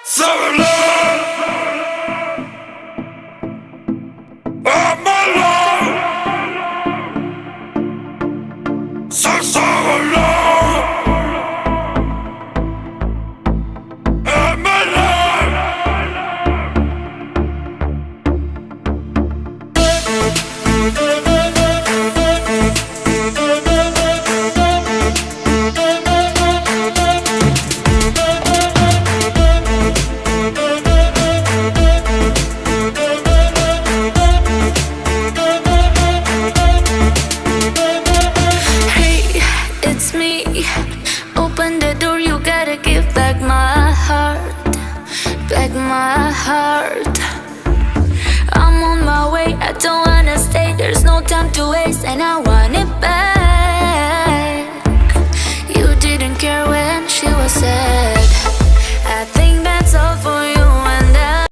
So alone, I'm alone. So alone, I'm alone. Open the door, you gotta give back my heart. Back my heart. I'm on my way, I don't wanna stay. There's no time to waste and I want it back. You didn't care when she was sad.